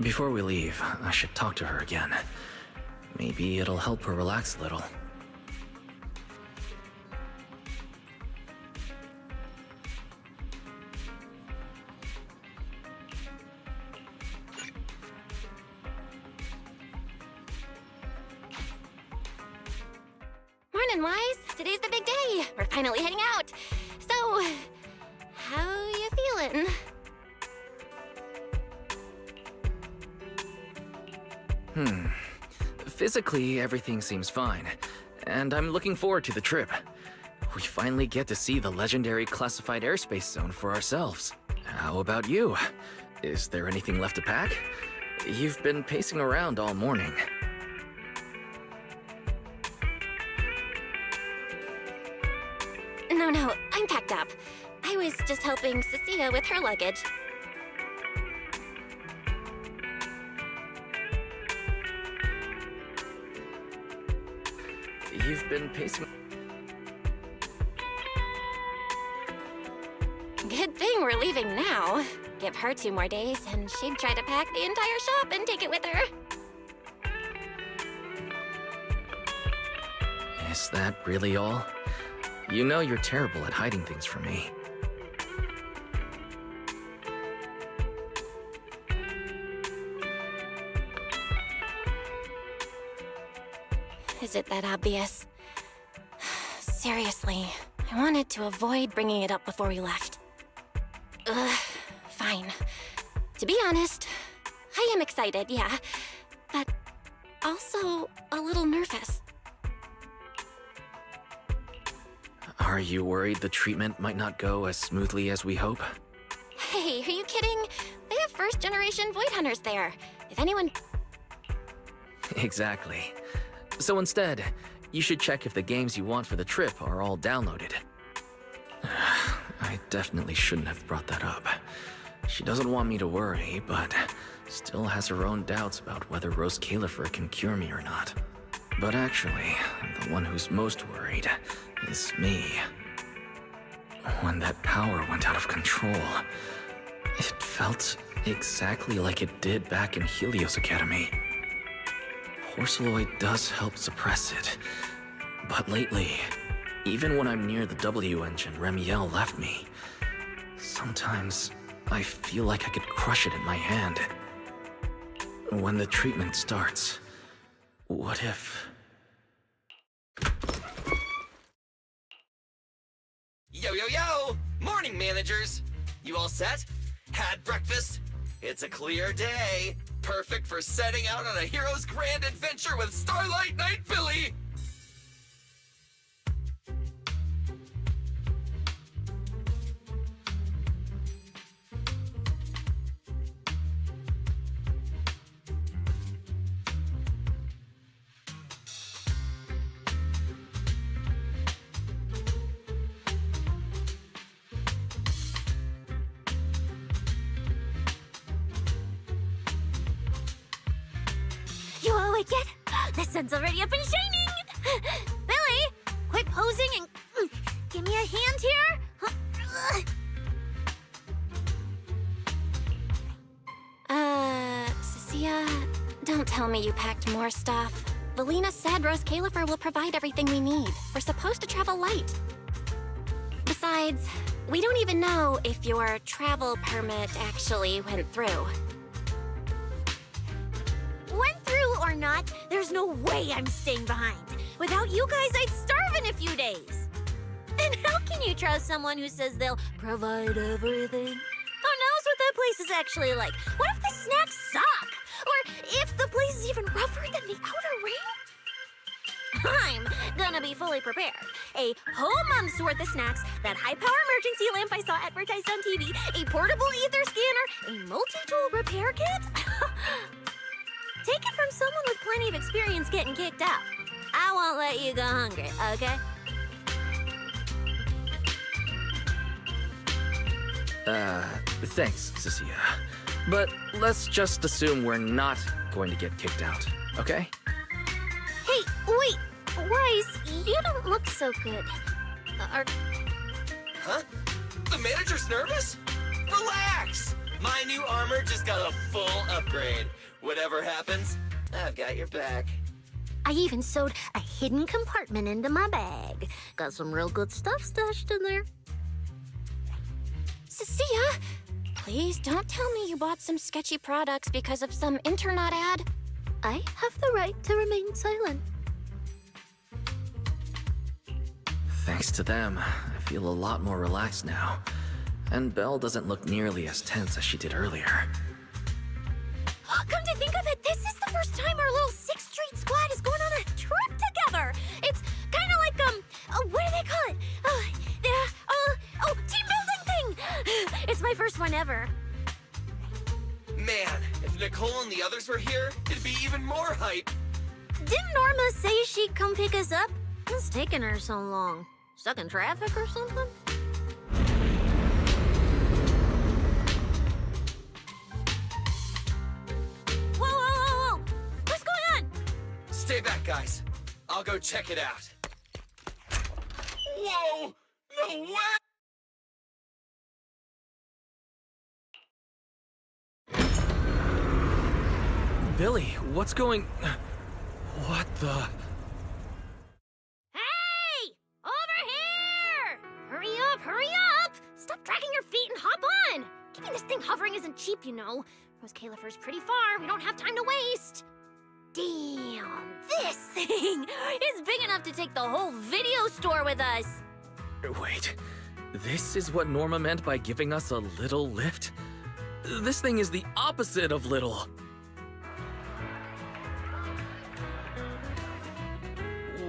Before we leave, I should talk to her again. Maybe it'll help her relax a little. Morning, Wise. Today's the big day. We're finally heading out. So, how you feeling? Physically, everything seems fine, and I'm looking forward to the trip. We finally get to see the legendary classified airspace zone for ourselves. How about you? Is there anything left to pack? You've been pacing around all morning. No, I'm packed up. I was just helping Cecilia with her luggage. You've been pacing... Good thing we're leaving now. Give her 2 more days, and she'd try to pack the entire shop and take it with her. Is that really all? You know you're terrible at hiding things from me. Is it that obvious? Seriously, I wanted to avoid bringing it up before we left. Fine. To be honest, I am excited, yeah, but also a little nervous. Are you worried the treatment might not go as smoothly as we hope? Hey, are you kidding? They have first-generation Void Hunters there. If anyone... Exactly. So instead, you should check if the games you want for the trip are all downloaded. I definitely shouldn't have brought that up. She doesn't want me to worry, but still has her own doubts about whether Rose Califer can cure me or not. But actually, the one who's most worried is me. When that power went out of control, it felt exactly like it did back in Helios Academy. Porceloid does help suppress it, but lately, even when I'm near the W engine Remiel left me, sometimes I feel like I could crush it in my hand. When the treatment starts, what if... Yo! Morning, managers! You all set? Had breakfast? It's a clear day. Perfect for setting out on a hero's grand adventure with Starlight Knight Billy! You all awake yet? The sun's already up and shining! Billy, quit posing and give me a hand here! Cecilia, don't tell me you packed more stuff. Valina said Rose Califer will provide everything we need. We're supposed to travel light. Besides, we don't even know if your travel permit actually went through. Went through or not, there's no way I'm staying behind. Without you guys, I'd starve in a few days. And how can you trust someone who says they'll provide everything? Who knows what that place is actually like? What if the snacks suck? Or if the place is even rougher than the outer ring? I'm gonna be fully prepared. A whole month's worth of snacks, that high-power emergency lamp I saw advertised on TV, a portable ether scanner, a multi-tool repair kit. Take it from someone with plenty of experience getting kicked out. I won't let you go hungry, okay? Thanks, Cecilia. But let's just assume we're not going to get kicked out, okay? Hey, wait! Wise, you don't look so good. Huh? The manager's nervous? Relax! My new armor just got a full upgrade. Whatever happens, I've got your back. I even sewed a hidden compartment into my bag. Got some real good stuff stashed in there. Cecilia, please don't tell me you bought some sketchy products because of some internet ad. I have the right to remain silent. Thanks to them, I feel a lot more relaxed now. And Belle doesn't look nearly as tense as she did earlier. Come to think of it, this is the first time our little 6th Street squad is going on a trip together. It's kind of like, what do they call it? Team building thing. It's my first one ever. Man, if Nicole and the others were here, it'd be even more hype. Didn't Norma say she'd come pick us up? What's taking her so long? Stuck in traffic or something? Whoa! What's going on? Stay back, guys. I'll go check it out. Whoa! No way! Billy, what's going... What the... Hey! Over here! Hurry up! Stop dragging your feet and hop on! Keeping this thing hovering isn't cheap, you know. Rose Califer's pretty far. We don't have time to waste. Damn, this thing is big enough to take the whole video store with us. Wait, this is what Norma meant by giving us a little lift? This thing is the opposite of little.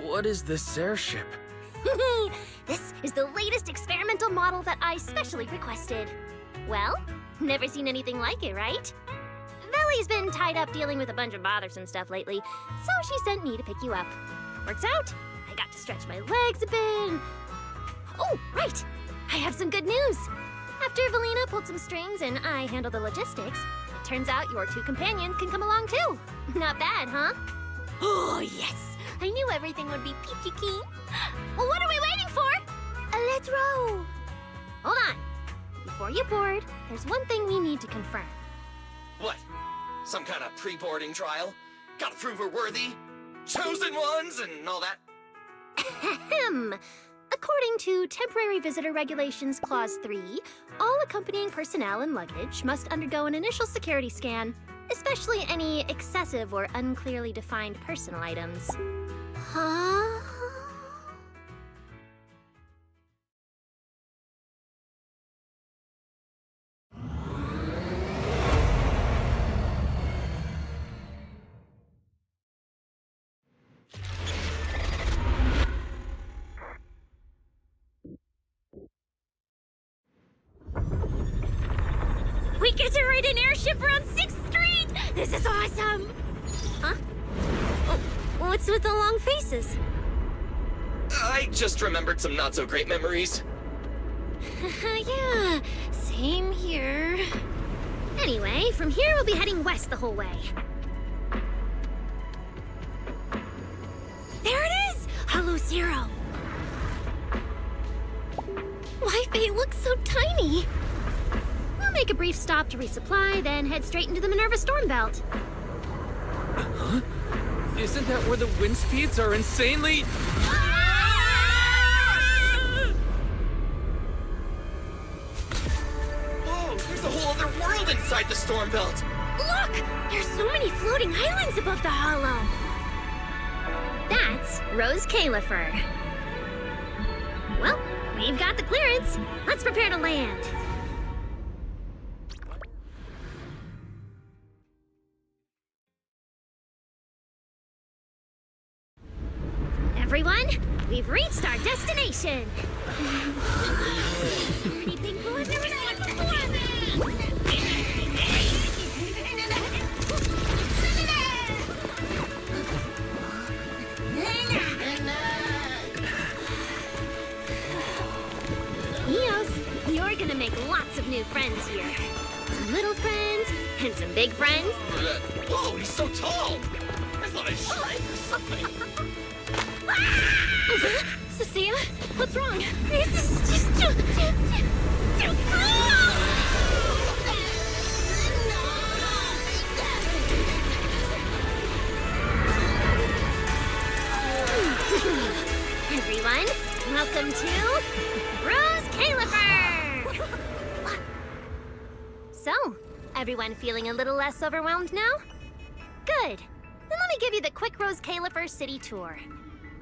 What is this airship? This is the latest experimental model that I specially requested. Well, never seen anything like it, right? Velly's been tied up dealing with a bunch of bothersome stuff lately, so she sent me to pick you up. Works out. I got to stretch my legs a bit. Oh, right. I have some good news. After Valina pulled some strings and I handled the logistics, it turns out your 2 companions can come along too. Not bad, huh? Oh, yes. I knew everything would be peachy keen. Well, what are we waiting for? Let's row. Hold on. Before you board, there's one thing we need to confirm. What? Some kind of pre-boarding trial? Gotta prove we're worthy? Chosen ones and all that? Ahem. According to Temporary Visitor Regulations Clause 3, all accompanying personnel and luggage must undergo an initial security scan, especially any excessive or unclearly defined personal items. Huh? We get to ride an airship around 6th Street! This is awesome! Huh? Oh, what's with the long faces? I just remembered some not-so-great memories. Yeah, same here. Anyway, from here we'll be heading west the whole way. There it is! Hollow Zero! Why, they look so tiny! We'll make a brief stop to resupply, then head straight into the Minerva Storm Belt. Huh? Isn't that where the wind speeds are insanely... Whoa, there's a whole other world inside the storm belt. Look! There's so many floating islands above the hollow. That's Rose Califer. Well, we've got the clearance. Let's prepare to land. Everyone, we've reached our destination. Anything cool I've never seen before? Eos, you're gonna make lots of new friends here. Some little friends and some big friends. Whoa, he's so tall! I thought I shrank or something. Cecilia, what's wrong? This is just too cool! Welcome to Rose Califer! So, everyone feeling a little less overwhelmed now? Good. Then let me give you the quick Rose Califer city tour.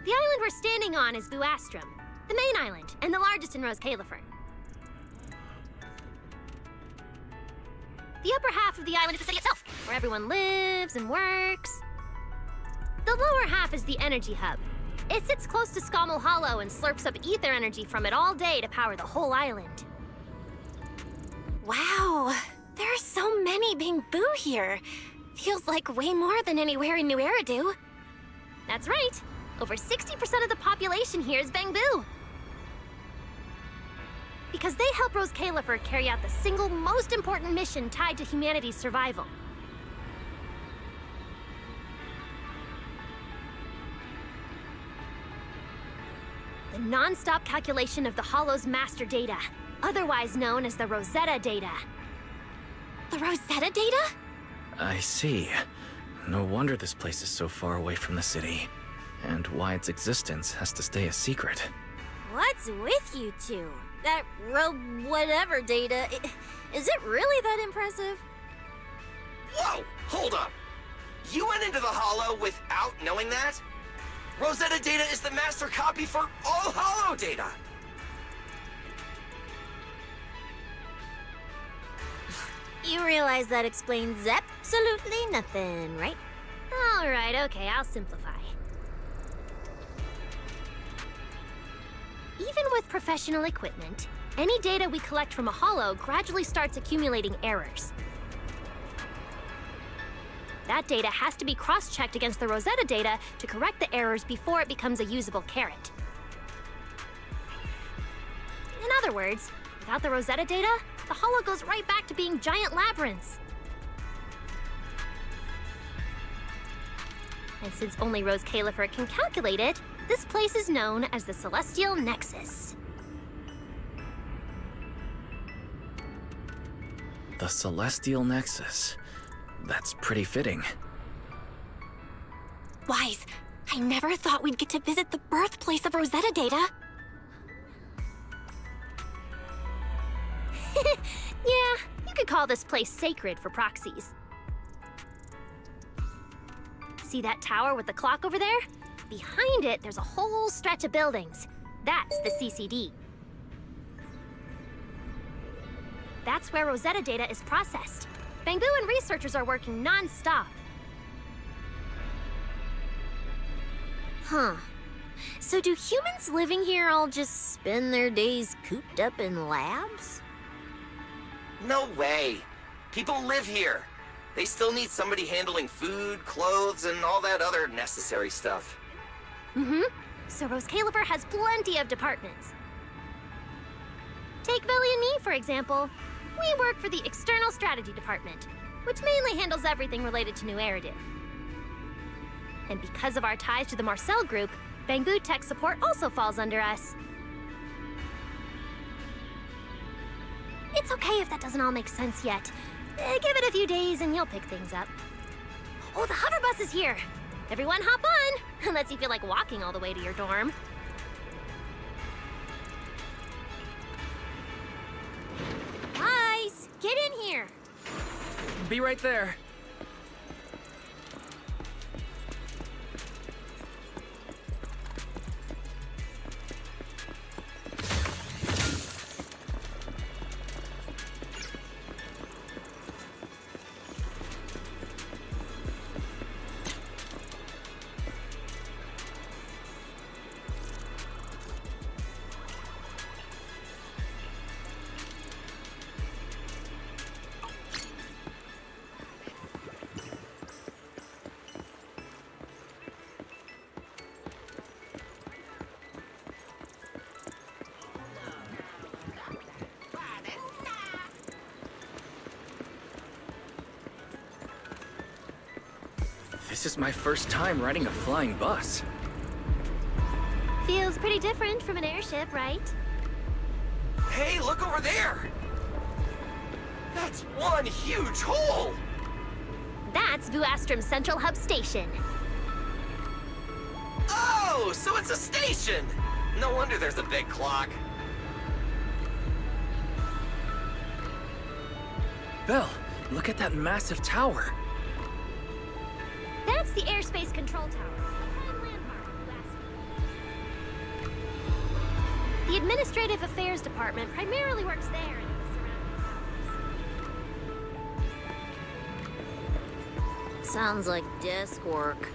The island we're standing on is Buastrum, the main island, and the largest in Rose Califer. The upper half of the island is the city itself, where everyone lives and works. The lower half is the energy hub. It sits close to Scommel Hollow and slurps up ether energy from it all day to power the whole island. Wow, there are so many Bangbu here. Feels like way more than anywhere in New Eridu. That's right. Over 60% of the population here is Bangbu. Because they help Rose Califer carry out the single most important mission tied to humanity's survival. The non-stop calculation of the Hollow's master data, otherwise known as the Rosetta data. The Rosetta data? I see. No wonder this place is so far away from the city. And why its existence has to stay a secret. What's with you two? That whatever data, is it really that impressive? Whoa! Hold up! You went into the Hollow without knowing that? Rosetta data is the master copy for all Hollow data! You realize that explains absolutely nothing, right? All right, okay, I'll simplify. Even with professional equipment, any data we collect from a Hollow gradually starts accumulating errors. That data has to be cross-checked against the Rosetta data to correct the errors before it becomes a usable carrot. In other words, without the Rosetta data, the Hollow goes right back to being giant labyrinths. And since only Rose Califer can calculate it, this place is known as the Celestial Nexus. The Celestial Nexus. That's pretty fitting. Wise, I never thought we'd get to visit the birthplace of Rosetta data. Yeah, you could call this place sacred for proxies. See that tower with the clock over there? Behind it, there's a whole stretch of buildings. That's the CCD. That's where Rosetta data is processed. Bangbu and researchers are working non-stop. Huh. So do humans living here all just spend their days cooped up in labs? No way! People live here. They still need somebody handling food, clothes, and all that other necessary stuff. Mm-hmm. So Rose Califer has plenty of departments. Take Villy and me, for example. We work for the External Strategy Department, which mainly handles everything related to New Eridu. And because of our ties to the Marcel Group, Bangbu Tech Support also falls under us. It's okay if that doesn't all make sense yet. Give it a few days and you'll pick things up. Oh, the hover bus is here! Everyone hop on! Unless you feel like walking all the way to your dorm. Guys, get in here! Be right there. This is my first time riding a flying bus. Feels pretty different from an airship, right? Hey, look over there! That's one huge hole! That's Buastrum's Central Hub Station. Oh, so it's a station! No wonder there's a big clock. Belle, look at that massive tower. That's the airspace control tower. Prime landmark, if you ask me. The Administrative Affairs Department primarily works there and in the surrounding towers. Sounds like desk work.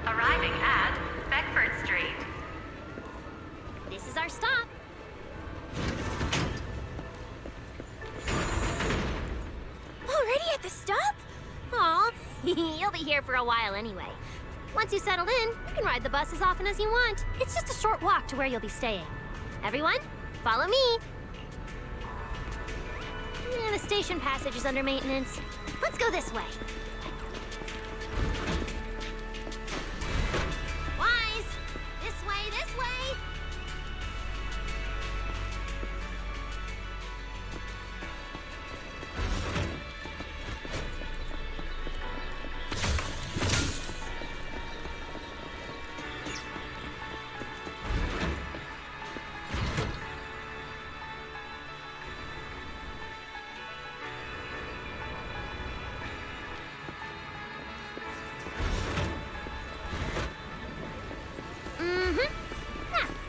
Arriving at Beckford Street. This is our stop. Already at the stop? Aw, you'll be here for a while anyway. Once you settle in, you can ride the bus as often as you want. It's just a short walk to where you'll be staying. Everyone, follow me. Yeah, the station passage is under maintenance. Let's go this way. Wise! This way, this way!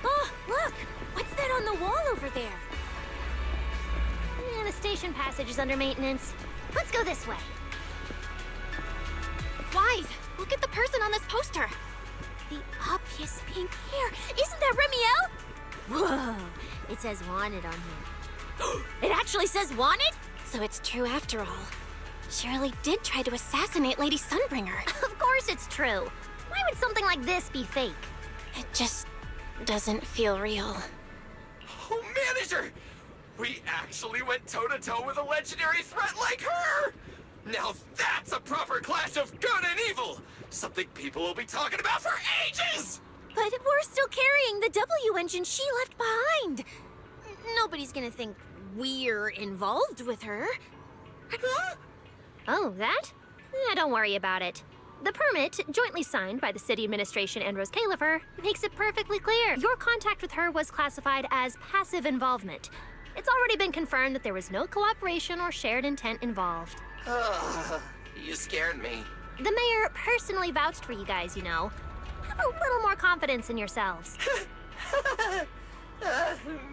Oh, look! What's that on the wall over there? Yeah, the station passage is under maintenance. Let's go this way. Wise, look at the person on this poster. The obvious pink hair. Isn't that Remiel? Whoa! It says wanted on here. It actually says wanted? So it's true after all. Shirley did try to assassinate Lady Sunbringer. Of course it's true. Why would something like this be fake? It just doesn't feel real. Oh, manager! We actually went toe-to-toe with a legendary threat like her! Now that's a proper clash of good and evil! Something people will be talking about for ages! But we're still carrying the W engine she left behind. Nobody's gonna think we're involved with her. Huh? Oh, that? Don't worry about it. The permit, jointly signed by the city administration and Rose Califer, makes it perfectly clear. Your contact with her was classified as passive involvement. It's already been confirmed that there was no cooperation or shared intent involved. You scared me. The mayor personally vouched for you guys, you know. Have a little more confidence in yourselves.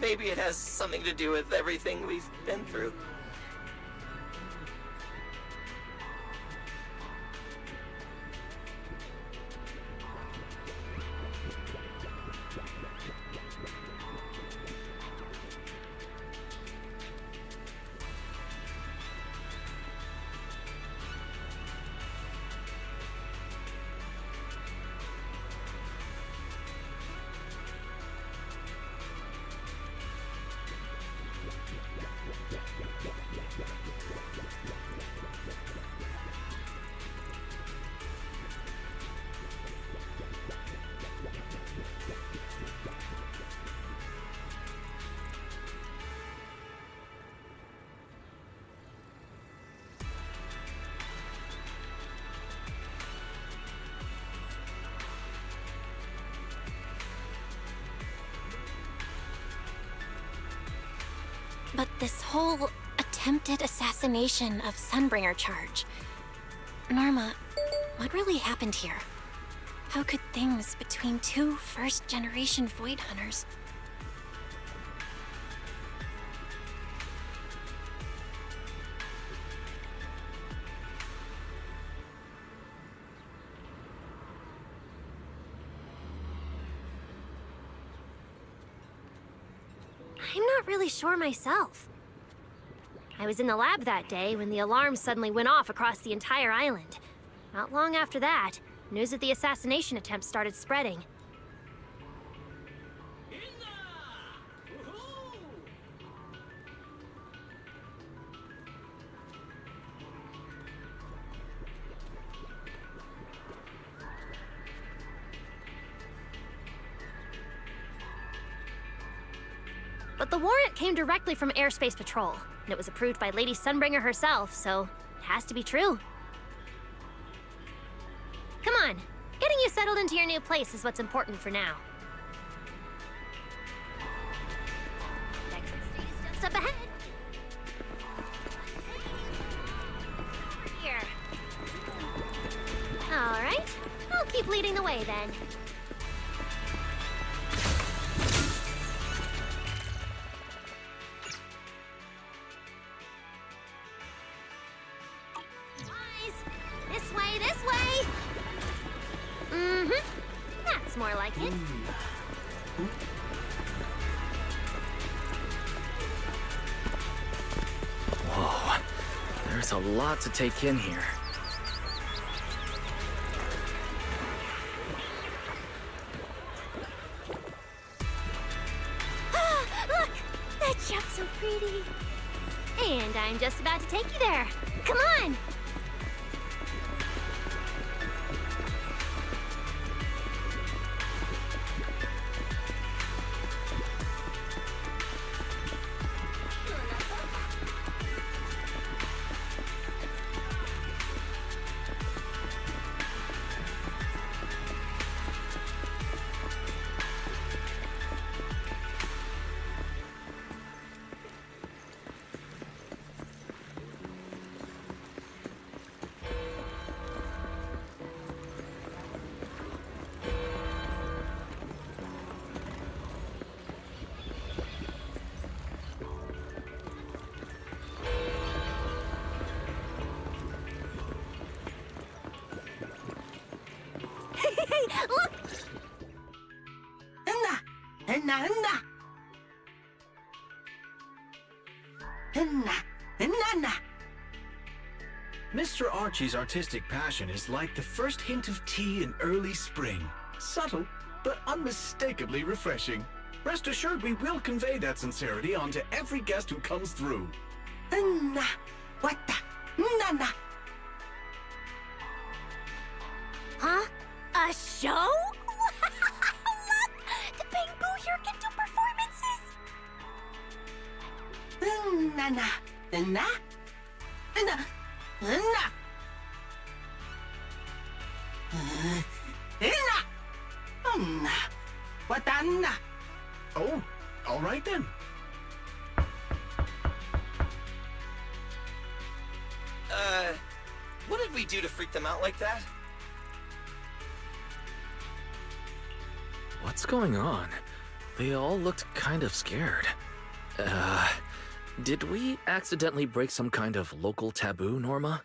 Maybe it has something to do with everything we've been through. But this whole attempted assassination of Sunbringer charge. Norma, what really happened here? How could things between two first-generation Void Hunters? I'm not really sure myself. I was in the lab that day when the alarm suddenly went off across the entire island. Not long after that, news of the assassination attempt started spreading. But the warrant came directly from Airspace Patrol, and it was approved by Lady Sunbringer herself, so it has to be true. Come on, getting you settled into your new place is what's important for now. Beckford Street is just up ahead. Here. All right. I'll keep leading the way then. This way, this way! Mm-hmm. That's more like it. Whoa, there's a lot to take in here. Look! That shop's so pretty. And I'm just about to take you there. Come on! Look! Mr. Archie's artistic passion is like the first hint of tea in early spring. Subtle, but unmistakably refreshing. Rest assured we will convey that sincerity onto every guest who comes through. Huh? A show? Look! The Bamboo here can do performances! Oh, all right then. What did we do to freak them out like that? What's going on? They all looked kind of scared. Did we accidentally break some kind of local taboo, Norma?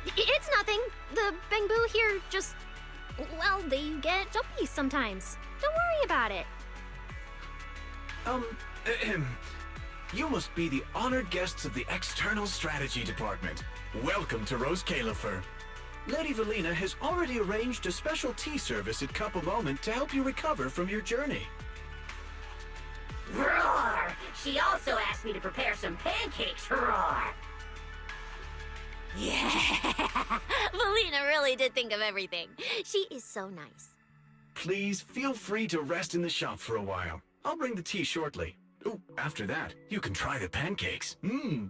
It's nothing. The Bamboo here just... well, they get jumpy sometimes. Don't worry about it. You must be the honored guests of the External Strategy Department. Welcome to Rose Califer. Lady Valina has already arranged a special tea service at Cup a Moment to help you recover from your journey. Roar! She also asked me to prepare some pancakes, roar! Yeah! Valina really did think of everything. She is so nice. Please feel free to rest in the shop for a while. I'll bring the tea shortly. Oh, after that, you can try the pancakes. Roar!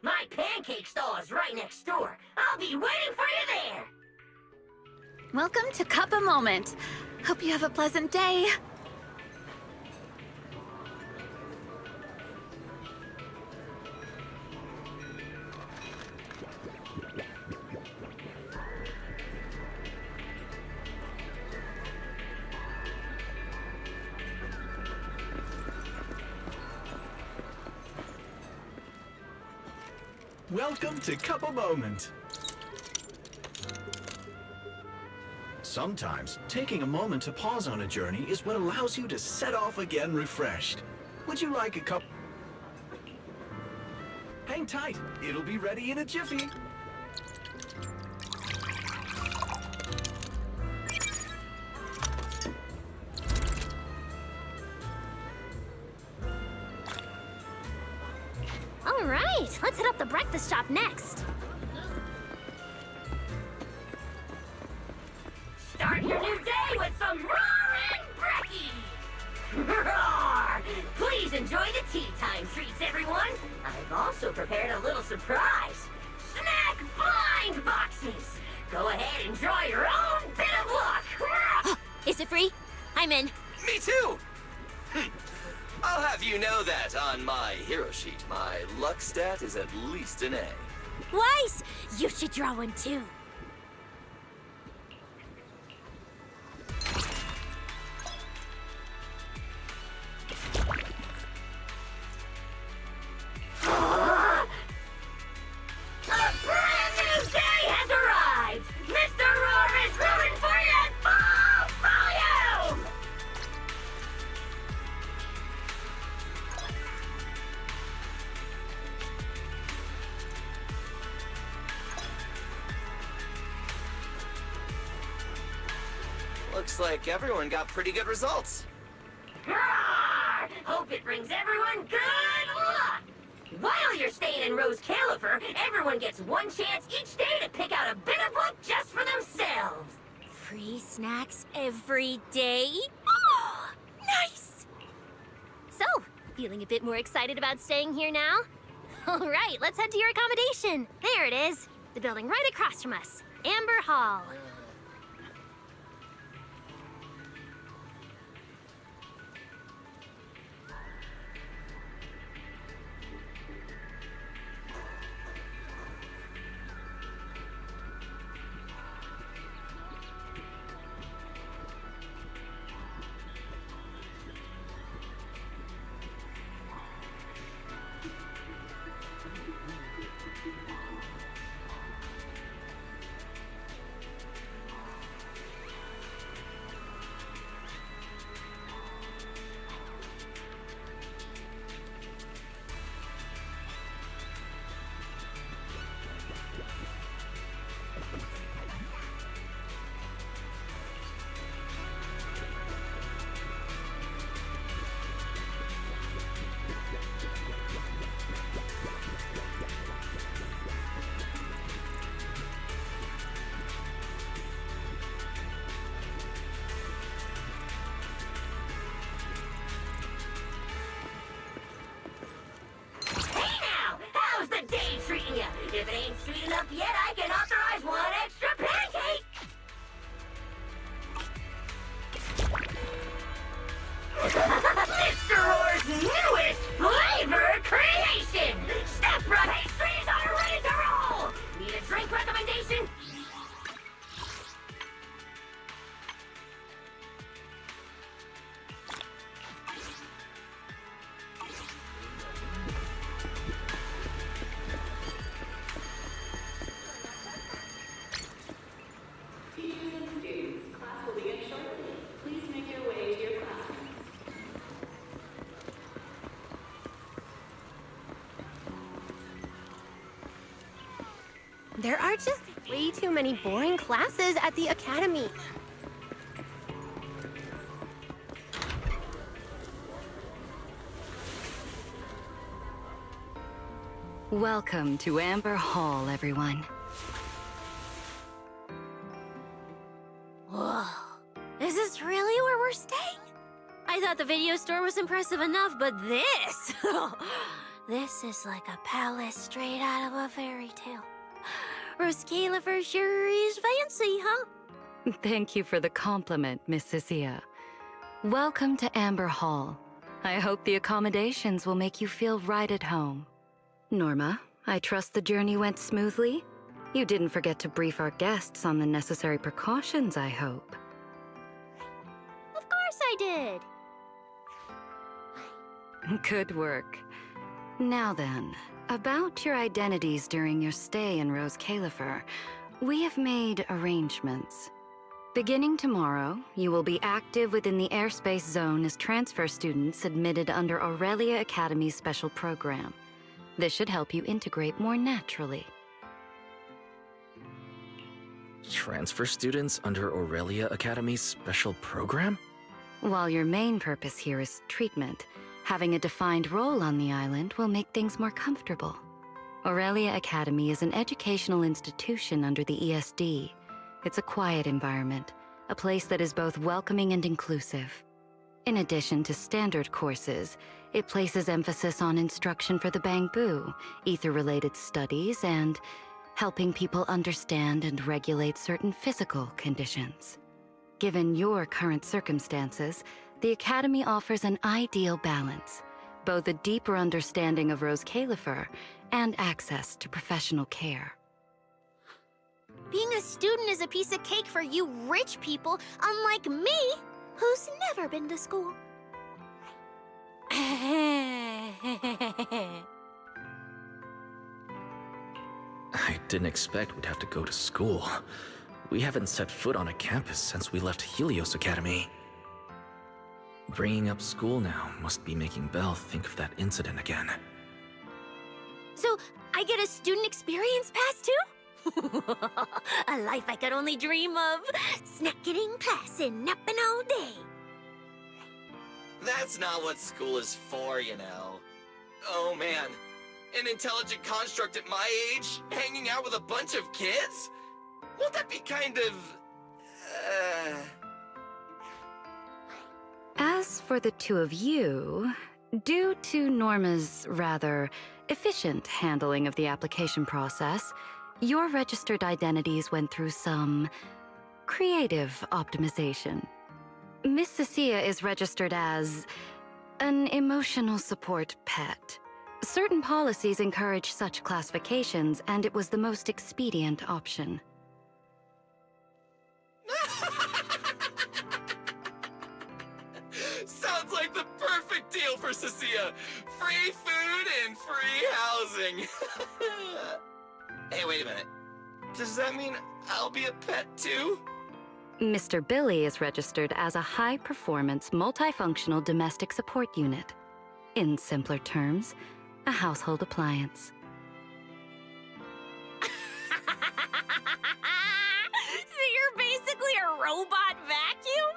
My pancake stall is right next door. I'll be waiting for you there! Welcome to Cup a Moment. Hope you have a pleasant day. Welcome to Cup a Moment. Sometimes, taking a moment to pause on a journey is what allows you to set off again refreshed. Would you like a cup? Hang tight, it'll be ready in a jiffy. All right, let's hit up the breakfast shop next. Start your new day with some roaring brekkie! Roar! Please enjoy the tea time treats, everyone! I've also prepared a little surprise. Snack blind boxing! Go ahead and draw your own bit of luck! Is it free? I'm in. Me too! I'll have you know that on my hero sheet, my luck stat is at least an A. Weiss, you should draw one too. A brand new day has arrived! Mr. Roar is rooting for you at full volume! Looks like everyone got pretty good results. Roar! Hope it brings everyone good luck! While you're staying in Rose Califer, everyone gets one chance each day to pick out a bit of luck just for themselves. Free snacks every day? Nice! So, feeling a bit more excited about staying here now? All right, let's head to your accommodation. There it is. The building right across from us. Amber Hall. If it ain't sweet enough yet, I can authorize one extra pancake! Mr. Roar's newest flavor creation! Step right pastries are ready to roll! Need a drink recommendation? There are just way too many boring classes at the academy. Welcome to Amber Hall, everyone. Whoa. Is this really where we're staying? I thought the video store was impressive enough, but this... this is like a palace straight out of a fairy tale. Rose Califer sure is fancy, huh? Thank you for the compliment, Miss Cecilia. Welcome to Amber Hall. I hope the accommodations will make you feel right at home. Norma, I trust the journey went smoothly? You didn't forget to brief our guests on the necessary precautions, I hope. Of course I did. Good work. Now then, about your identities during your stay in Rose Califer, we have made arrangements. Beginning tomorrow, you will be active within the airspace zone as transfer students admitted under Aurelia Academy's special program. This should help you integrate more naturally. Transfer students under Aurelia Academy's special program? While your main purpose here is treatment, having a defined role on the island will make things more comfortable. Aurelia Academy is an educational institution under the ESD. It's a quiet environment, a place that is both welcoming and inclusive. In addition to standard courses, it places emphasis on instruction for the Bangbu, ether-related studies, and helping people understand and regulate certain physical conditions. Given your current circumstances, the Academy offers an ideal balance, both a deeper understanding of Rose Califer and access to professional care. Being a student is a piece of cake for you rich people, unlike me, who's never been to school. I didn't expect we'd have to go to school. We haven't set foot on a campus since we left Helios Academy. Bringing up school now must be making Belle think of that incident again. So, I get a student experience pass too? A life I could only dream of. Snacking in class and napping all day. That's not what school is for, you know. Oh man, an intelligent construct at my age, hanging out with a bunch of kids? Won't that be kind of... As for the two of you, due to Norma's rather efficient handling of the application process, your registered identities went through some creative optimization. Miss Cecilia is registered as an emotional support pet. Certain policies encourage such classifications, and it was the most expedient option. Sounds like the perfect deal for Cecilia. Free food and free housing. Hey, wait a minute. Does that mean I'll be a pet too? Mr. Billy is registered as a high-performance, multifunctional domestic support unit. In simpler terms, a household appliance. So you're basically a robot vacuum?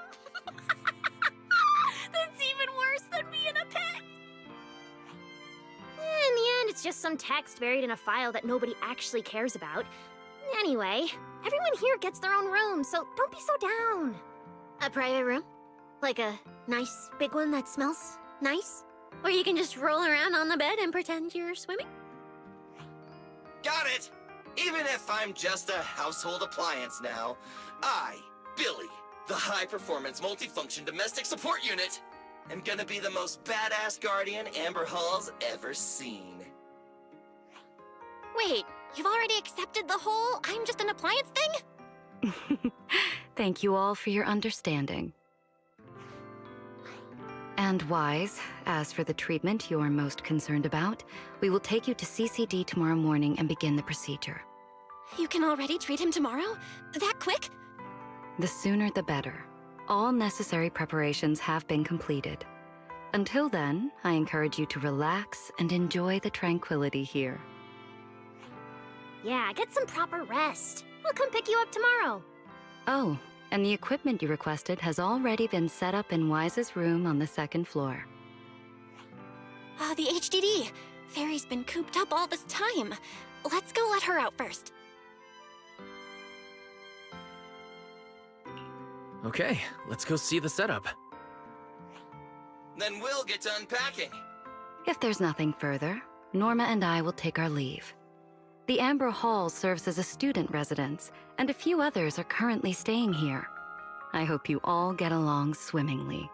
That's even worse than being a pet. In the end, it's just some text buried in a file that nobody actually cares about. Anyway, everyone here gets their own room, so don't be so down. A private room? Like a nice big one that smells nice? Where you can just roll around on the bed and pretend you're swimming? Got it! Even if I'm just a household appliance now, I, Billy, the high-performance multifunction domestic support unit, am gonna be the most badass guardian Amber Hall's ever seen. Wait, you've already accepted the whole I'm just an appliance thing? Thank you all for your understanding. And Wise, as for the treatment you're most concerned about, we will take you to CCD tomorrow morning and begin the procedure. You can already treat him tomorrow? That quick? The sooner the better. All necessary preparations have been completed. Until then, I encourage you to relax and enjoy the tranquility here. Yeah, get some proper rest. I'll come pick you up tomorrow. Oh, and the equipment you requested has already been set up in Wise's room on the second floor. Oh, the HDD. Fairy's been cooped up all this time. Let's go let her out first. Okay, let's go see the setup. Then we'll get to unpacking. If there's nothing further, Norma and I will take our leave. The Amber Hall serves as a student residence, and a few others are currently staying here. I hope you all get along swimmingly.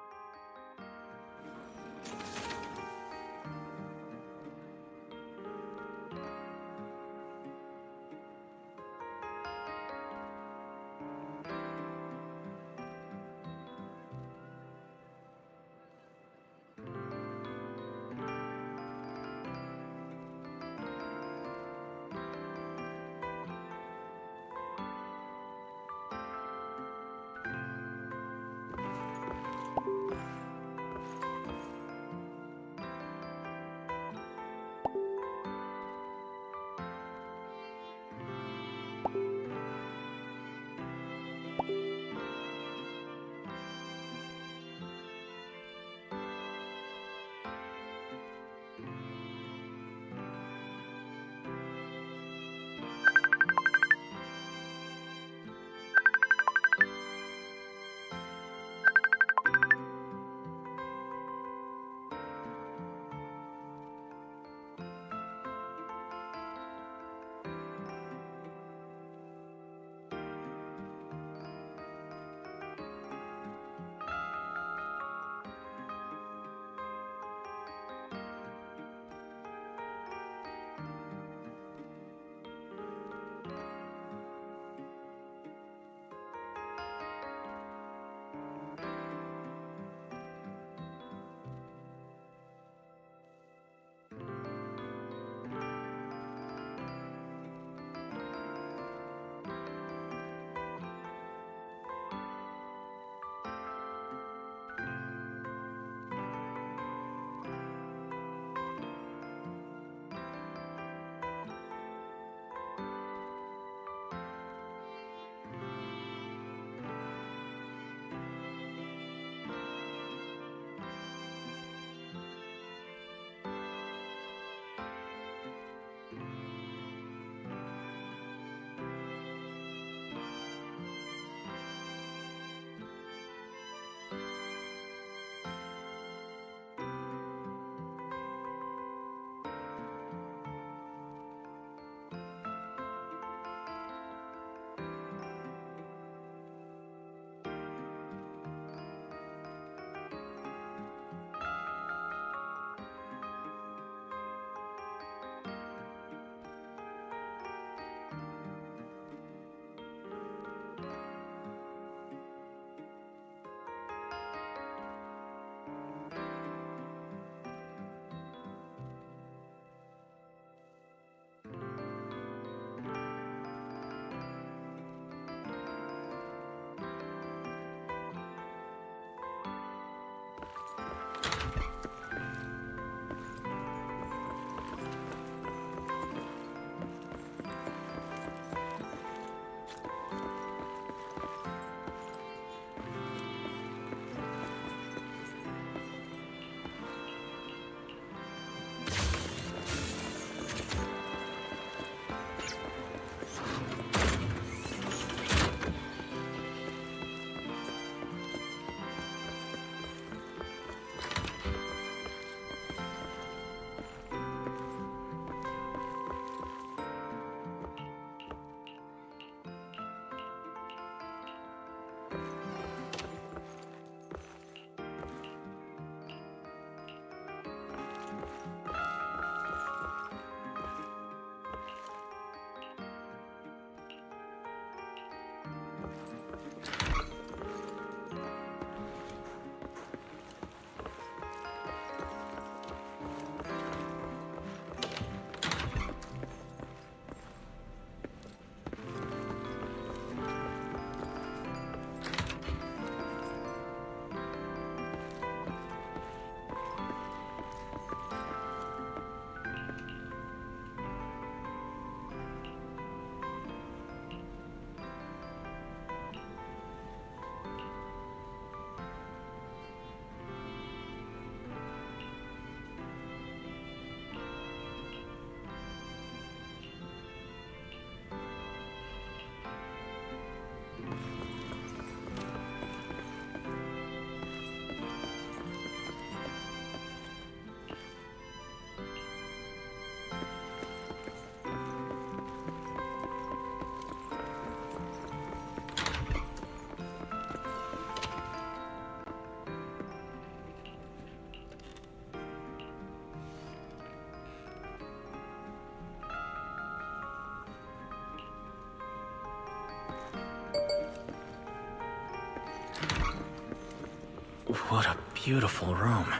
What a beautiful room.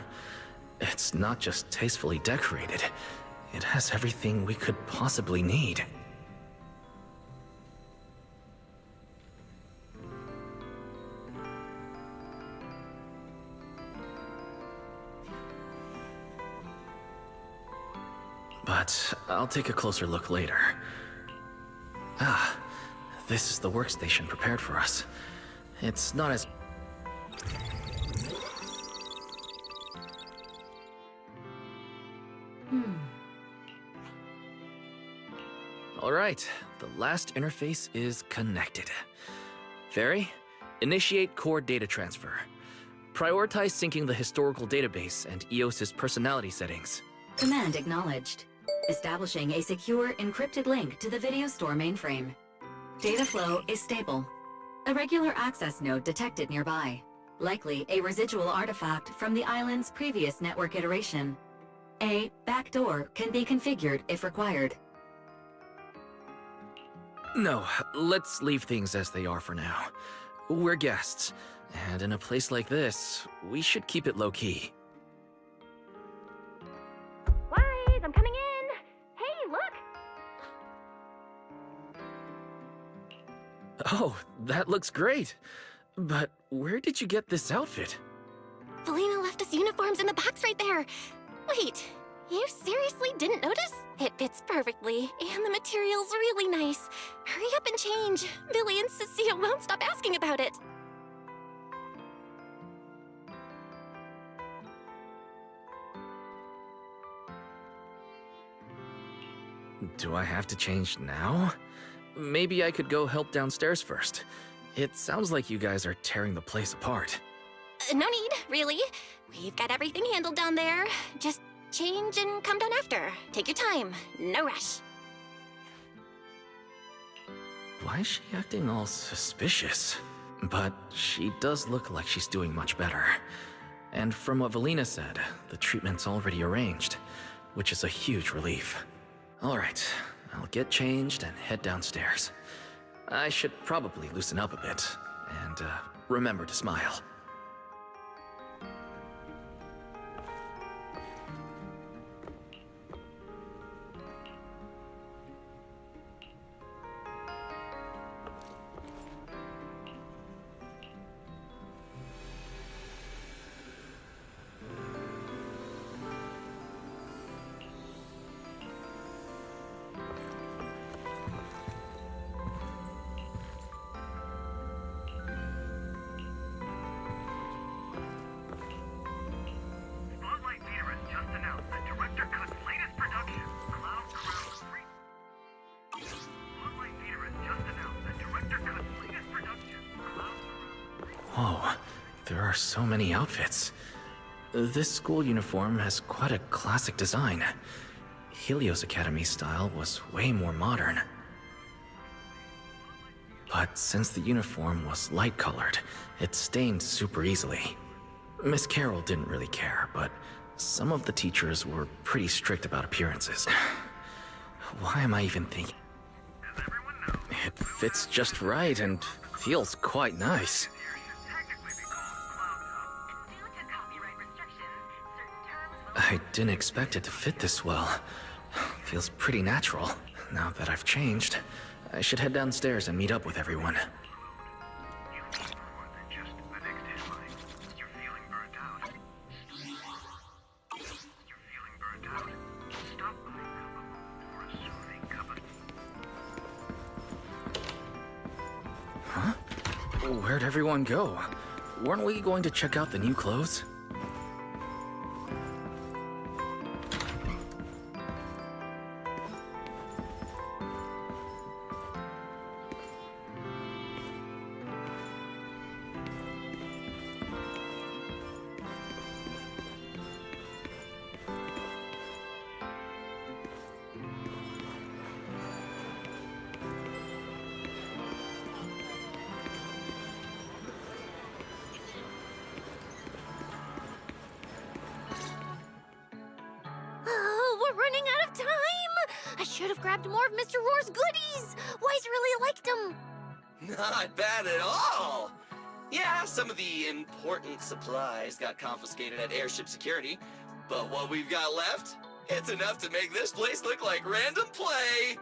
It's not just tastefully decorated, it has everything we could possibly need. But I'll take a closer look later. Ah, this is the workstation prepared for us. It's not as... Alright, the last interface is connected. Fairy, initiate core data transfer. Prioritize syncing the historical database and EOS's personality settings. Command acknowledged. Establishing a secure, encrypted link to the video store mainframe. Data flow is stable. A regular access node detected nearby. Likely a residual artifact from the island's previous network iteration. A backdoor can be configured if required. No, let's leave things as they are for now. We're guests, and in a place like this, we should keep it low-key. Wise, I'm coming in. Hey, look. Oh, that looks great. But where did you get this outfit? Felina left us uniforms in the box right there. Wait, you seriously didn't notice? It fits perfectly, and the material's really nice. Hurry up and change. Billy and Cecilia won't stop asking about it. Do I have to change now? Maybe I could go help downstairs first. It sounds like you guys are tearing the place apart. No need, really. We've got everything handled down there. Just change and come down after. Take your time. No rush. Why is she acting all suspicious? But she does look like she's doing much better. And from what Valina said, the treatment's already arranged, which is a huge relief. Alright, I'll get changed and head downstairs. I should probably loosen up a bit, and remember to smile. Whoa, there are so many outfits. This school uniform has quite a classic design. Helios Academy's style was way more modern. But since the uniform was light-colored, it stained super easily. Miss Carroll didn't really care, but some of the teachers were pretty strict about appearances. Why am I even thinking? It fits just right and feels quite nice. I didn't expect it to fit this well. Feels pretty natural. Now that I've changed, I should head downstairs and meet up with everyone. Huh? Where'd everyone go? Weren't we going to check out the new clothes? Oh, we're running out of time! I should have grabbed more of Mr. Roar's goodies! Wise really liked them! Not bad at all! Yeah, some of the important supplies got confiscated at airship security, but what we've got left, it's enough to make this place look like random play.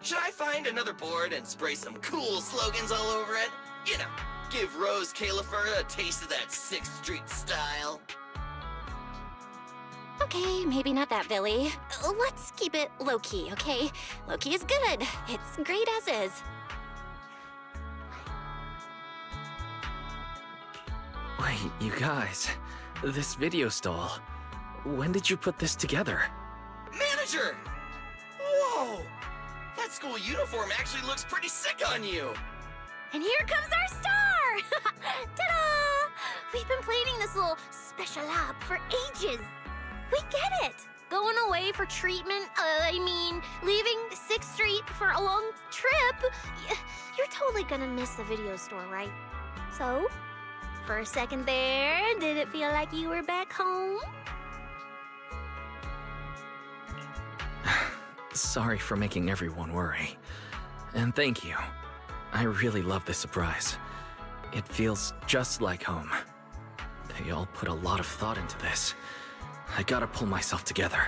Should I find another board and spray some cool slogans all over it? You know, give Rose Califer a taste of that 6th Street style. Okay, maybe not that, Billy. Let's keep it low-key, okay? Low-key is good. It's great as is. Wait, you guys. This video stall. When did you put this together? Manager! Whoa! That school uniform actually looks pretty sick on you! And here comes our star! Ta-da! We've been planning this little special op for ages. We get it. Going away for treatment, leaving 6th Street for a long trip. You're totally gonna miss the video store, right? So, for a second there, did it feel like you were back home? Sorry for making everyone worry. And thank you. I really love this surprise. It feels just like home. They all put a lot of thought into this. I gotta pull myself together.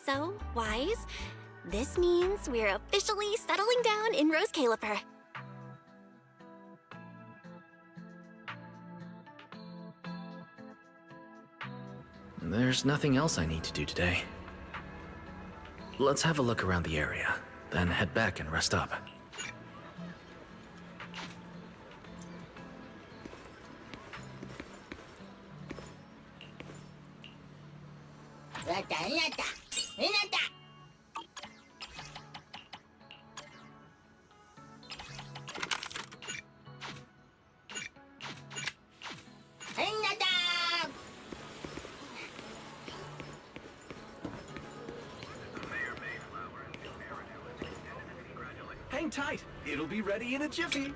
So, Wise, this means we're officially settling down in Rose Califer. There's nothing else I need to do today. Let's have a look around the area, then head back and rest up. Hang tight. It'll be ready in a jiffy.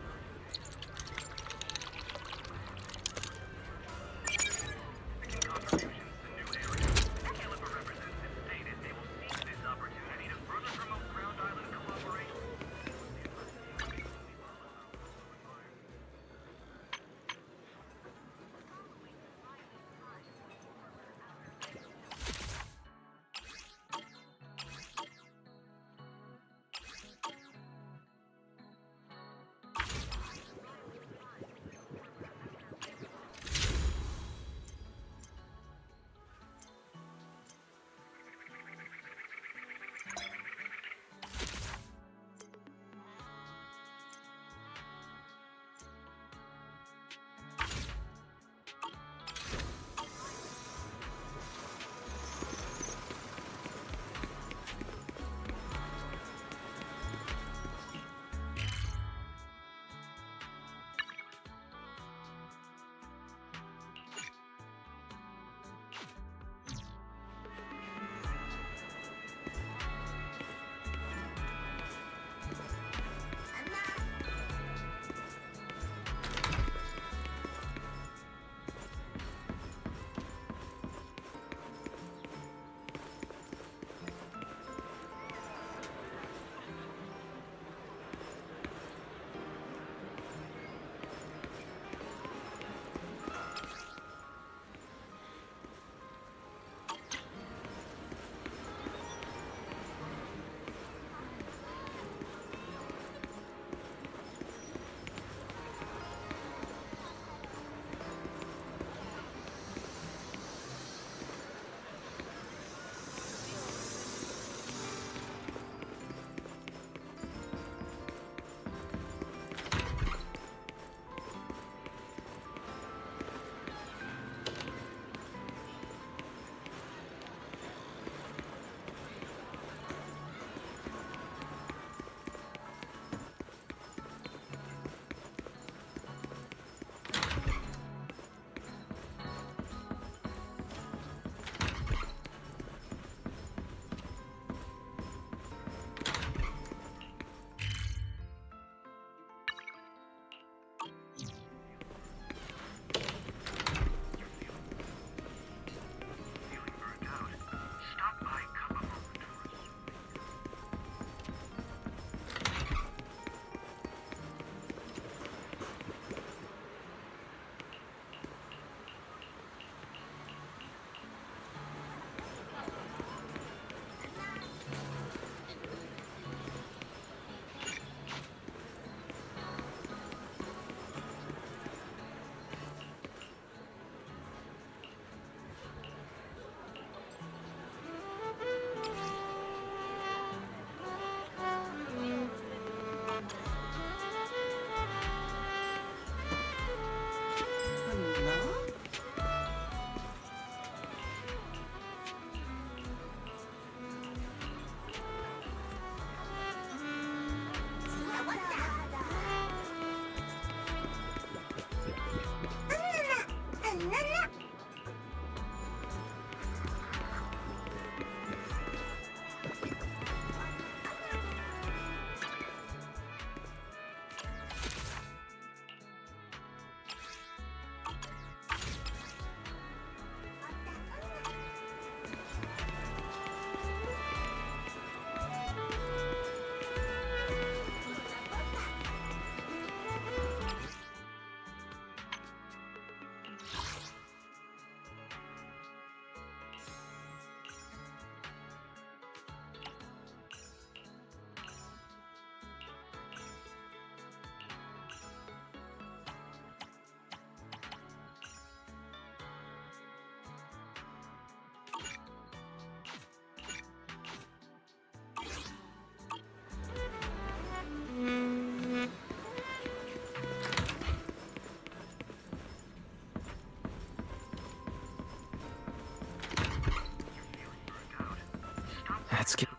Let's get...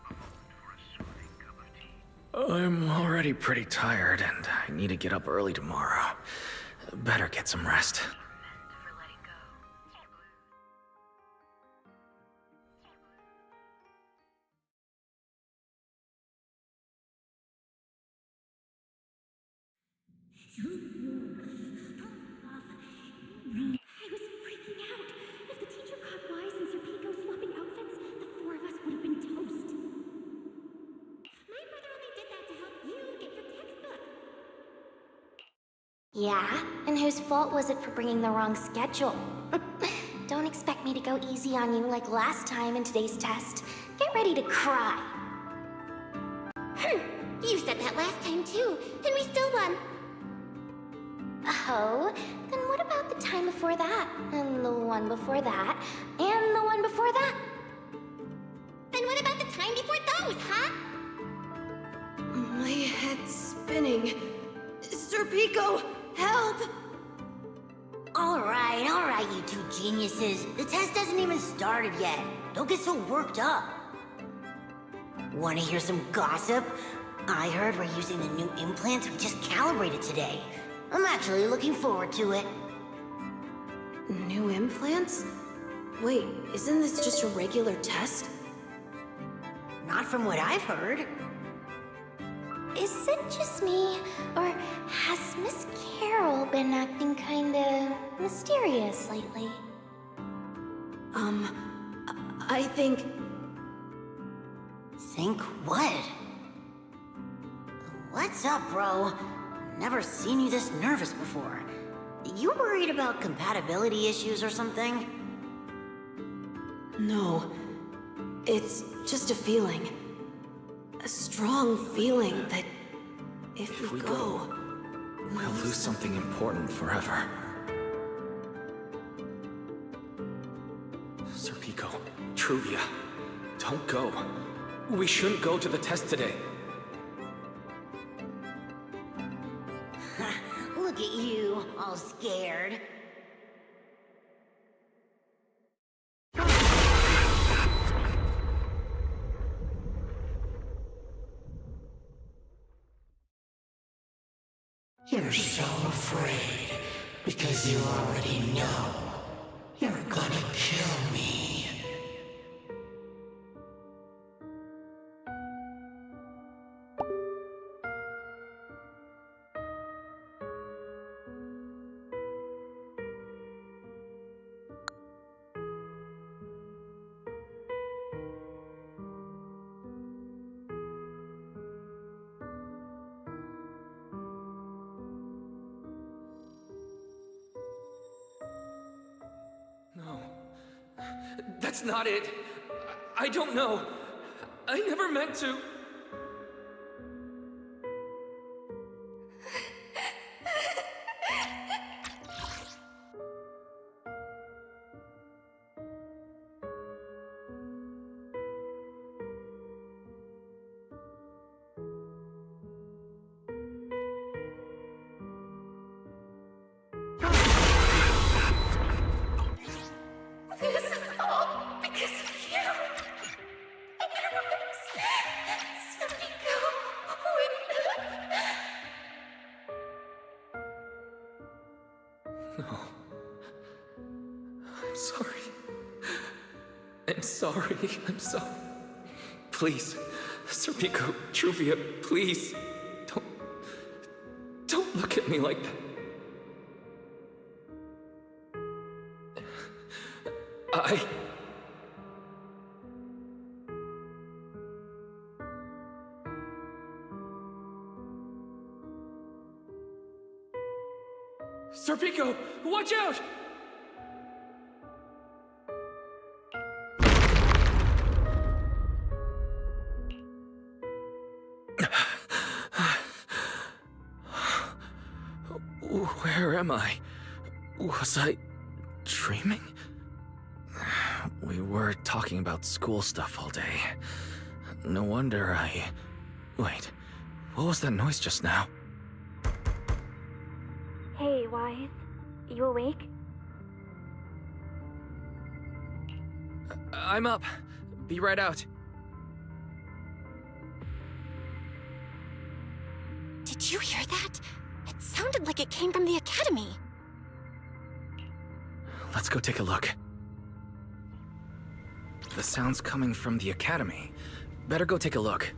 I'm already pretty tired, and I need to get up early tomorrow. Better get some rest. I was freaking out. If the teacher caught Wise and Sir Pico swapping outfits, the four of us would have been toast. My brother only did that to help you get your textbook. Yeah? And whose fault was it for bringing the wrong schedule? Don't expect me to go easy on you like last time in today's test. Get ready to cry. You said that last time too, and we still won. Oh, then what about the time before that? And the one before that? And the one before that? Then what about the time before those, huh? My head's spinning. Sir Pico, help! All right, you two geniuses. The test hasn't even started yet. Don't get so worked up. Want to hear some gossip? I heard we're using the new implants we just calibrated today. I'm actually looking forward to it. New implants? Wait, isn't this just a regular test? Not from what I've heard. Is it just me, or has Miss Carol been acting kinda mysterious lately? I think... Think what? What's up, bro? Never seen you this nervous before. You worried about compatibility issues or something? No. It's just a feeling. A strong feeling that if we go... We'll lose something important forever. Sir Pico, Truvia, don't go. We shouldn't go to the test today. Look at you, all scared. You're so afraid because you already know you're gonna kill me. No. That's not it. I don't know. I never meant to. This is all because of you. Otherwise, Sir Pico wouldn't have... No. I'm sorry. I'm sorry. I'm sorry. Please, Sir Pico, Truvia, please. Don't look at me like that. Sir Pico, watch out! Where am I? Was I dreaming? We were talking about school stuff all day. No wonder I... Wait, what was that noise just now? Hey, Wise. You awake? I'm up. Be right out. Did you hear that? It sounded like it came from the academy. Let's go take a look. The sound's coming from the academy. Better go take a look.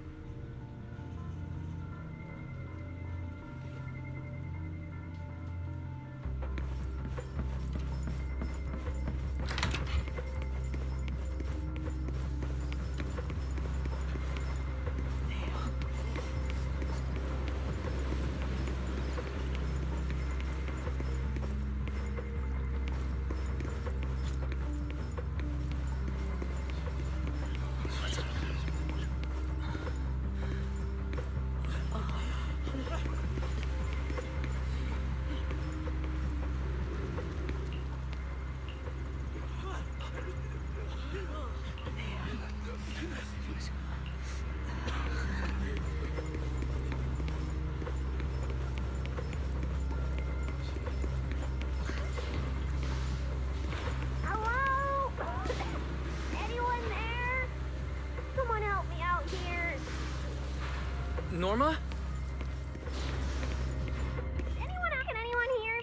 Hello? Anyone there? Someone help me out here. Norma? Can anyone hear?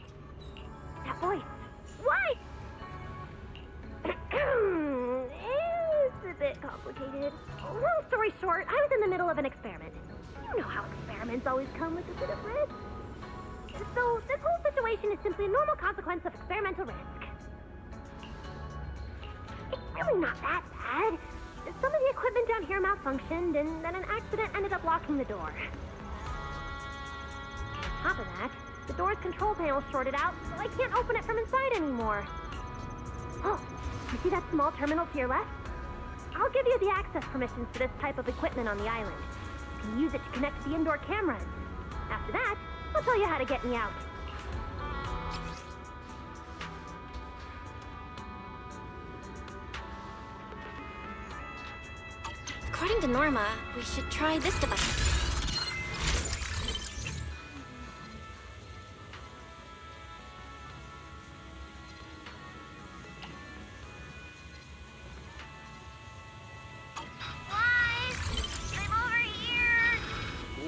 That voice. What? It's a bit complicated. Long story short, I was in the middle of an experiment. You know how experiments always come with a bit of risk. So this whole situation is simply a normal consequence of experimental risk. It's really not that bad. Some of the equipment down here malfunctioned, and then an accident ended up locking the door. On top of that, the door's control panel shorted out, so I can't open it from inside anymore. Oh, you see that small terminal to your left? I'll give you the access permissions for this type of equipment on the island. You can use it to connect to the indoor cameras. After that, I'll tell you how to get me out. According to Norma, we should try this device.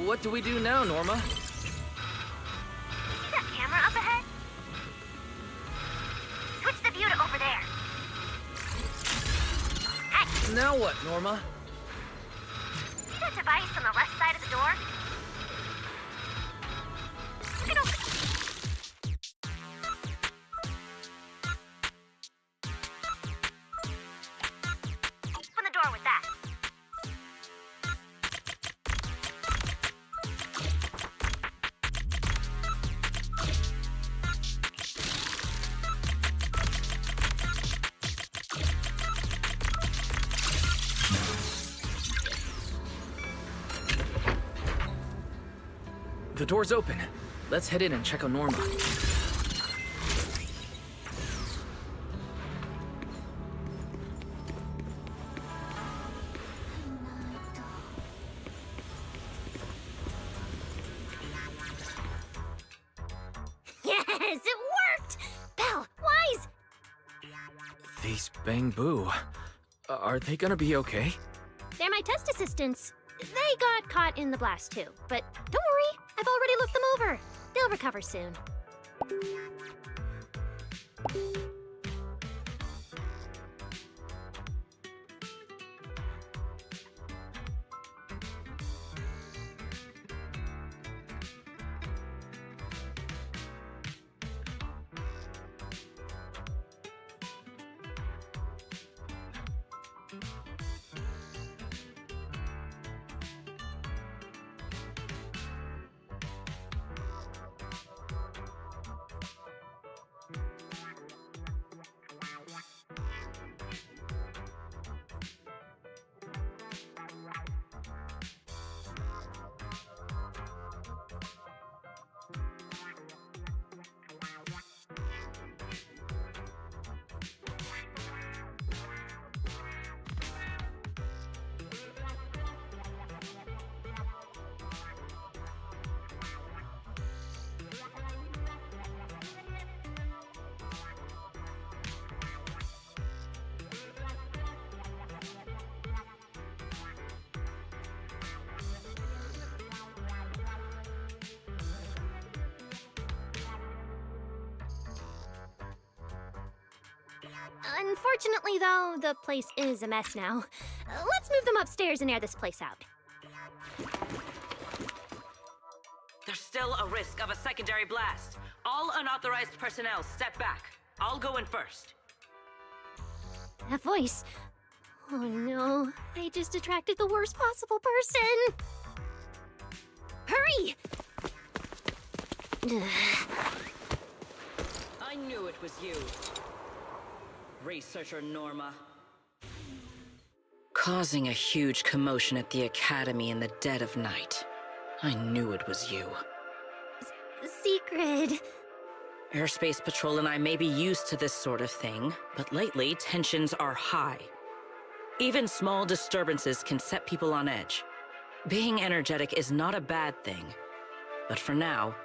What do we do now, Norma? See that camera up ahead? Switch the view to over there. Hey, Now what, Norma? see that device on the left side of the door? You can open... Open the door with that. The door's open. Let's head in and check on Norma. Yes, it worked! Belle, Wise! These Bang Boo. Are they gonna be okay? They're my test assistants. They got caught in the blast too, but don't worry, I've already looked them over. They'll recover soon. Unfortunately, though, the place is a mess now. Let's move them upstairs and air this place out. There's still a risk of a secondary blast. All unauthorized personnel, step back. I'll go in first. That voice. Oh no, I just attracted the worst possible person. Hurry! I knew it was you. Researcher Norma. Causing a huge commotion at the Academy in the dead of night. I knew it was you. Secret. Airspace Patrol and I may be used to this sort of thing, but lately tensions are high. Even small disturbances can set people on edge. Being energetic is not a bad thing, but for now,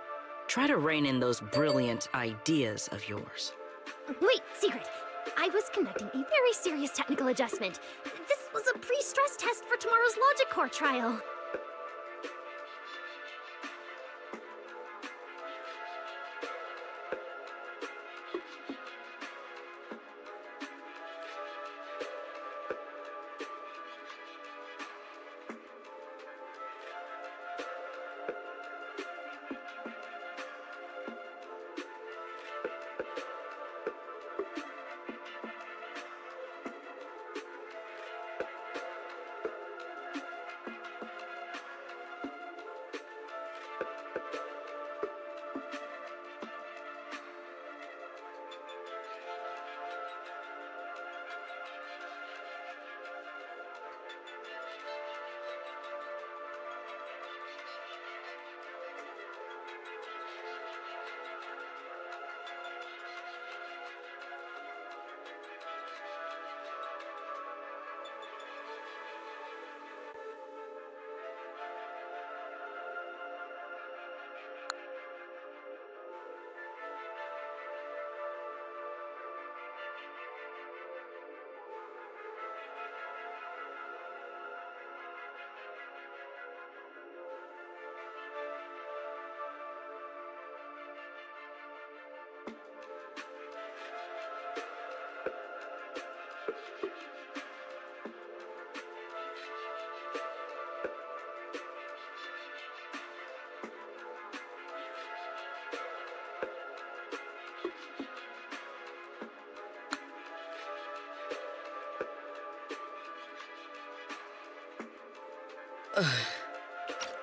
try to rein in those brilliant ideas of yours. Wait, Secret. I was conducting a very serious technical adjustment. This was a pre-stress test for tomorrow's Logic Core trial.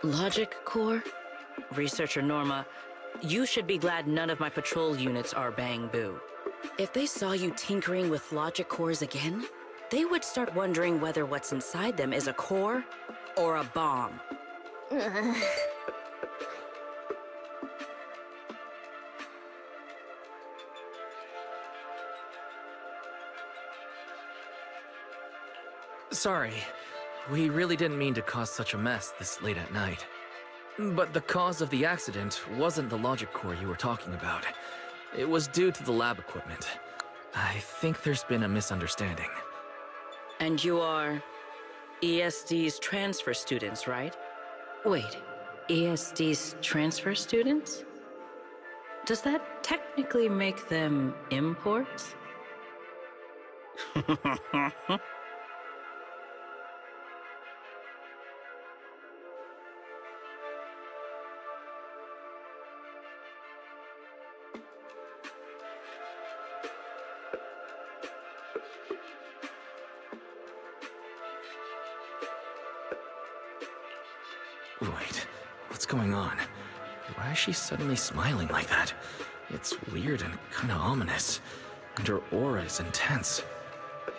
Logic Core? Researcher Norma, you should be glad none of my patrol units are Bang Boo. If they saw you tinkering with logic cores again, they would start wondering whether what's inside them is a core or a bomb. Sorry. We really didn't mean to cause such a mess this late at night. But the cause of the accident wasn't the logic core you were talking about. It was due to the lab equipment. I think there's been a misunderstanding. And you are ESD's transfer students, right? Wait, ESD's transfer students? Does that technically make them imports? Wait, what's going on? Why is she suddenly smiling like that? It's weird and kinda ominous, and her aura is intense.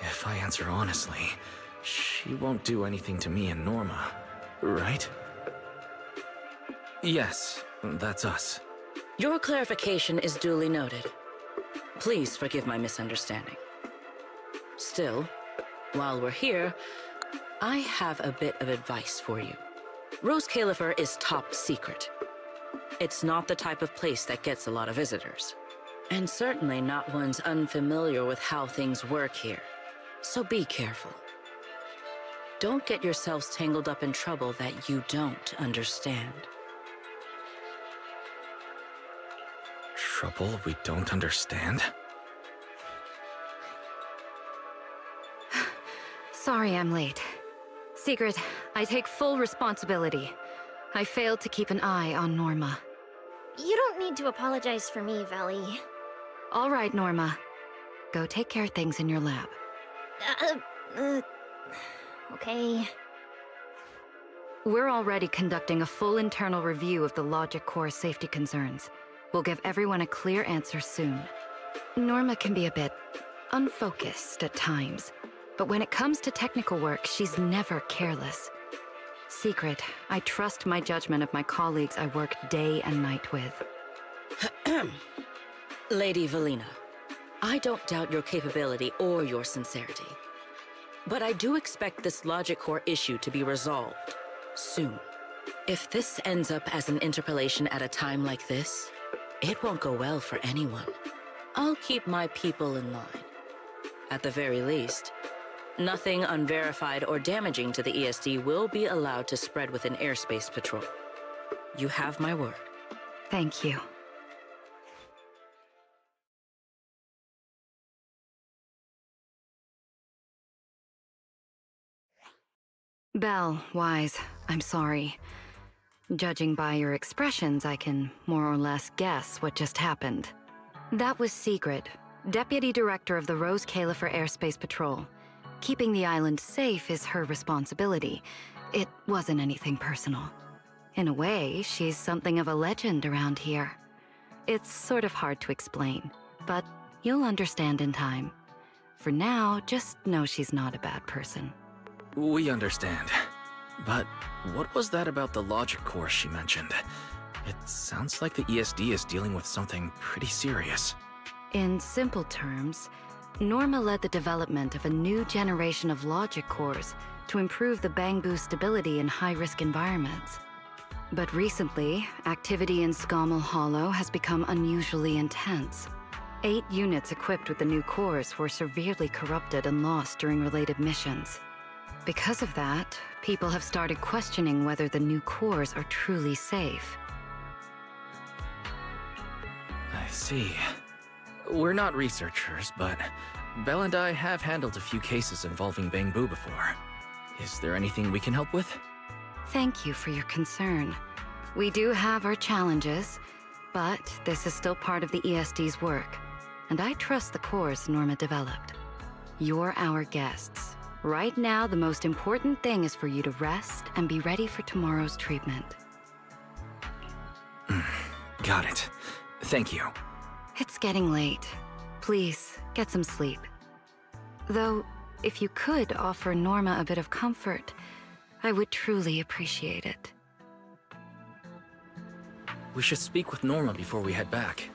If I answer honestly, she won't do anything to me and Norma, right? Yes, that's us. Your clarification is duly noted. Please forgive my misunderstanding. Still, while we're here, I have a bit of advice for you. Rose Califer is top secret. It's not the type of place that gets a lot of visitors. And certainly not ones unfamiliar with how things work here. So be careful. Don't get yourselves tangled up in trouble that you don't understand. Trouble we don't understand? Sorry I'm late. Secret, I take full responsibility. I failed to keep an eye on Norma. You don't need to apologize for me, Valley. All right, Norma. Go take care of things in your lab. Okay. We're already conducting a full internal review of the logic core safety concerns. We'll give everyone a clear answer soon. Norma can be a bit unfocused at times, but when it comes to technical work, she's never careless. Secret, I trust my judgment of my colleagues I work day and night with. Lady Valina, I don't doubt your capability or your sincerity. But I do expect this logic core issue to be resolved soon. If this ends up as an interpolation at a time like this, it won't go well for anyone. I'll keep my people in line. At the very least, nothing unverified or damaging to the ESD will be allowed to spread within airspace patrol. You have my word. Thank you. Belle, Wise, I'm sorry. Judging by your expressions, I can more or less guess what just happened. That was Secret, Deputy Director of the Rose Califer Airspace Patrol. Keeping the island safe is her responsibility. It wasn't anything personal. In a way, she's something of a legend around here. It's sort of hard to explain, but you'll understand in time. For now, just know she's not a bad person. We understand. But what was that about the logic core she mentioned? It sounds like the ESD is dealing with something pretty serious. In simple terms, Norma led the development of a new generation of logic cores to improve the Bangbu stability in high-risk environments. But recently, activity in Scommel Hollow has become unusually intense. 8 units equipped with the new cores were severely corrupted and lost during related missions. Because of that, people have started questioning whether the new cores are truly safe. I see. We're not researchers, but Belle and I have handled a few cases involving Bangbu before. Is there anything we can help with? Thank you for your concern. We do have our challenges, but this is still part of the ESD's work, and I trust the cores Norma developed. You're our guests. Right now, the most important thing is for you to rest and be ready for tomorrow's treatment. Got it. Thank you. It's getting late. Please, get some sleep. Though, if you could offer Norma a bit of comfort, I would truly appreciate it. We should speak with Norma before we head back.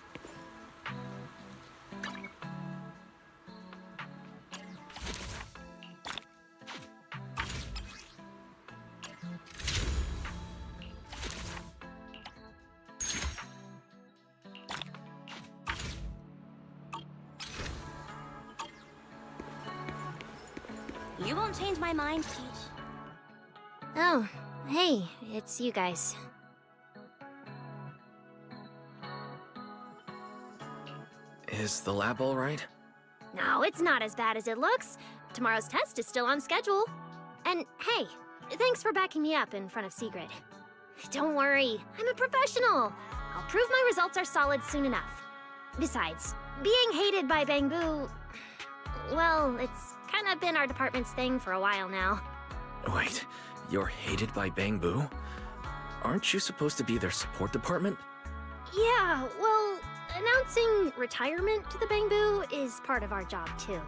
You won't change my mind, Peach. Oh, hey, it's you guys. Is the lab all right? No, it's not as bad as it looks. Tomorrow's test is still on schedule. And hey, thanks for backing me up in front of Sigrid. Don't worry, I'm a professional. I'll prove my results are solid soon enough. Besides, being hated by Bangbu, well, it's kind of been our department's thing for a while now. Wait, you're hated by Bangbu? Aren't you supposed to be their support department? Yeah, well, announcing retirement to the Bangbu is part of our job too.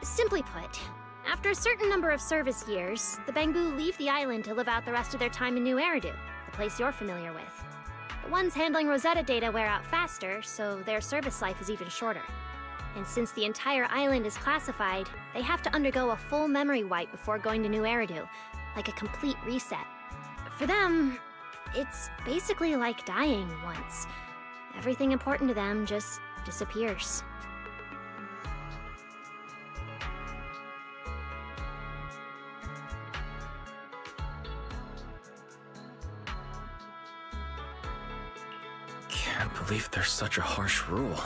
Simply put, after a certain number of service years, the Bangbu leave the island to live out the rest of their time in New Eridu, the place you're familiar with. The ones handling Rosetta data wear out faster, so their service life is even shorter. And since the entire island is classified, they have to undergo a full memory wipe before going to New Eridu, like a complete reset. For them, it's basically like dying once. Everything important to them just disappears. Can't believe there's such a harsh rule.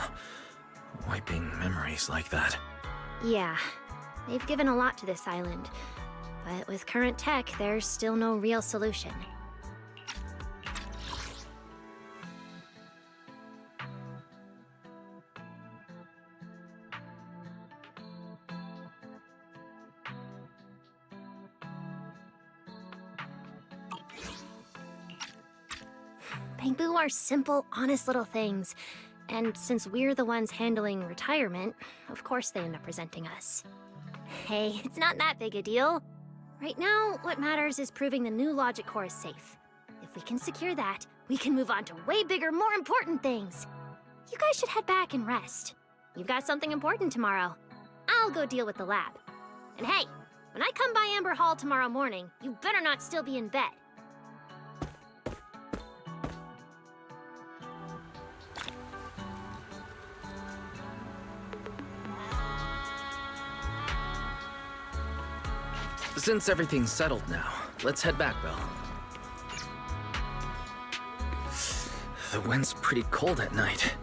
Wiping memories like that. Yeah, They've given a lot to this island, but with current tech, there's still no real solution. Bamboo are simple, honest little things. And since we're the ones handling retirement, of course they end up presenting us. Hey, it's not that big a deal. Right now, what matters is proving the new logic core is safe. If we can secure that, we can move on to way bigger, more important things. You guys should head back and rest. You've got something important tomorrow. I'll go deal with the lab. And hey, when I come by Amber Hall tomorrow morning, you better not still be in bed. Since everything's settled now, let's head back, Belle. The wind's pretty cold at night.